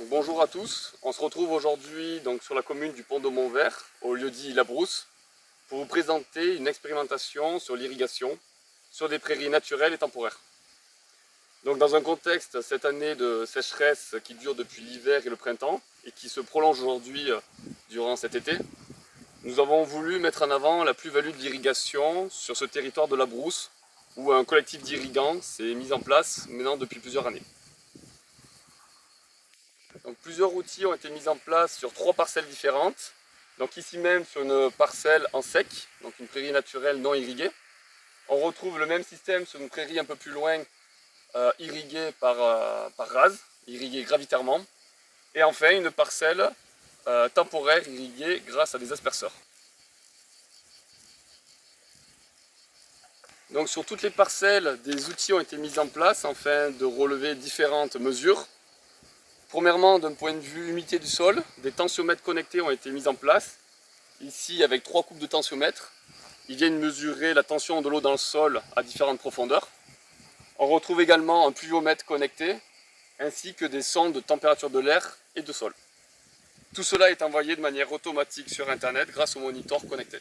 Donc, bonjour à tous, on se retrouve aujourd'hui sur la commune du Pont-de-Montvert, au lieu-dit La Brousse, pour vous présenter une expérimentation sur l'irrigation sur des prairies naturelles et temporaires. Donc, dans un contexte cette année de sécheresse qui dure depuis l'hiver et le printemps et qui se prolonge aujourd'hui durant cet été, nous avons voulu mettre en avant la plus-value de l'irrigation sur ce territoire de La Brousse où un collectif d'irrigants s'est mis en place maintenant depuis plusieurs années. Donc, plusieurs outils ont été mis en place sur 3 parcelles différentes. Donc ici même sur une parcelle en sec, donc une prairie naturelle non irriguée. On retrouve le même système sur une prairie un peu plus loin, irriguée par rase, irriguée gravitairement. Et enfin une parcelle temporaire irriguée grâce à des asperceurs. Donc sur toutes les parcelles, des outils ont été mis en place afin de relever différentes mesures. Premièrement, d'un point de vue humidité du sol, des tensiomètres connectés ont été mis en place. Ici, avec 3 coupes de tensiomètre, ils viennent mesurer la tension de l'eau dans le sol à différentes profondeurs. On retrouve également un pluviomètre connecté, ainsi que des sondes de température de l'air et de sol. Tout cela est envoyé de manière automatique sur Internet grâce au moniteur connecté.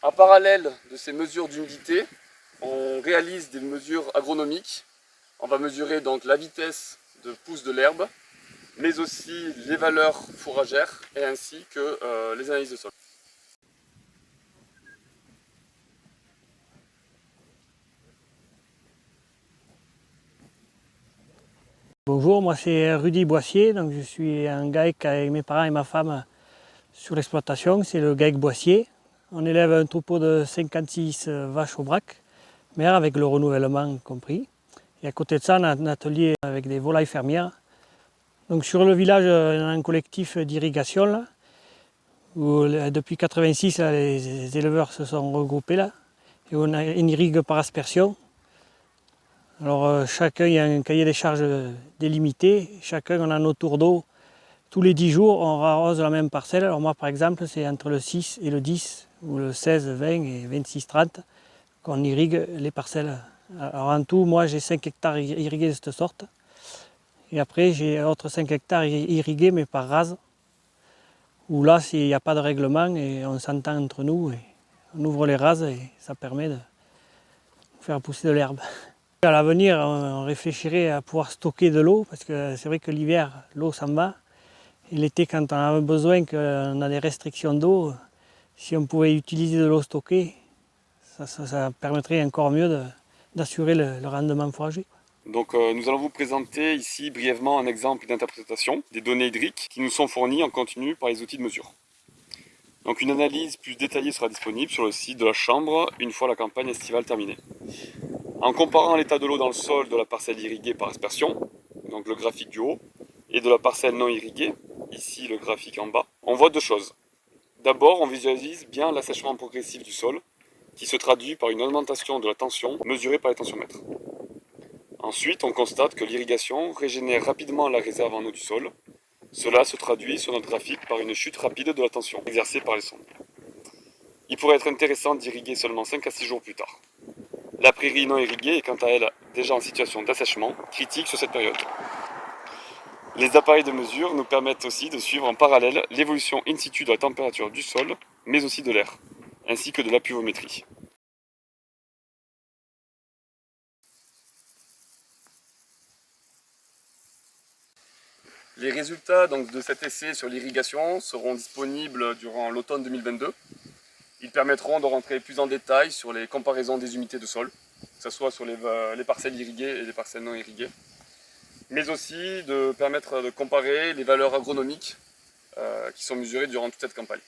En parallèle de ces mesures d'humidité, on réalise des mesures agronomiques. On va mesurer donc la vitesse de pousse de l'herbe, mais aussi les valeurs fourragères et ainsi que les analyses de sol. Bonjour, moi c'est Rudy Boissier, donc je suis un GAEC avec mes parents et ma femme sur l'exploitation, c'est le GAEC Boissier. On élève un troupeau de 56 vaches au brac, mère avec le renouvellement compris. Et à côté de ça, on a un atelier avec des volailles fermières. Donc sur le village, on a un collectif d'irrigation là, où depuis 86 là, les éleveurs se sont regroupés là, et on irrigue par aspersion. Alors chacun, il y a un cahier des charges délimité, chacun on a nos tours d'eau. Tous les 10 jours, on arrose la même parcelle. Alors moi par exemple, c'est entre le 6 et le 10, ou le 16, 20 et 26, 30, qu'on irrigue les parcelles. Alors en tout, moi j'ai 5 hectares irrigués de cette sorte. Et après, j'ai autres 5 hectares irrigués, mais par rase, où là, il n'y a pas de règlement et on s'entend entre nous. Et on ouvre les rases et ça permet de faire pousser de l'herbe. À l'avenir, on réfléchirait à pouvoir stocker de l'eau, parce que c'est vrai que l'hiver, l'eau s'en va. Et l'été, quand on a besoin, qu'on a des restrictions d'eau, si on pouvait utiliser de l'eau stockée, ça permettrait encore mieux d'assurer le rendement fourrager. Donc nous allons vous présenter ici brièvement un exemple d'interprétation des données hydriques qui nous sont fournies en continu par les outils de mesure. Donc une analyse plus détaillée sera disponible sur le site de la Chambre une fois la campagne estivale terminée. En comparant l'état de l'eau dans le sol de la parcelle irriguée par aspersion, donc le graphique du haut, et de la parcelle non irriguée, ici le graphique en bas, on voit 2 choses. D'abord, on visualise bien l'assèchement progressif du sol, qui se traduit par une augmentation de la tension mesurée par les tensiomètres. Ensuite, on constate que l'irrigation régénère rapidement la réserve en eau du sol. Cela se traduit sur notre graphique par une chute rapide de la tension exercée par les sondes. Il pourrait être intéressant d'irriguer seulement 5 à 6 jours plus tard. La prairie non irriguée est quant à elle déjà en situation d'assèchement critique sur cette période. Les appareils de mesure nous permettent aussi de suivre en parallèle l'évolution in situ de la température du sol, mais aussi de l'air, ainsi que de la pluviométrie. Les résultats de cet essai sur l'irrigation seront disponibles durant l'automne 2022. Ils permettront de rentrer plus en détail sur les comparaisons des humidités de sol, que ce soit sur les parcelles irriguées et les parcelles non irriguées, mais aussi de permettre de comparer les valeurs agronomiques qui sont mesurées durant toute cette campagne.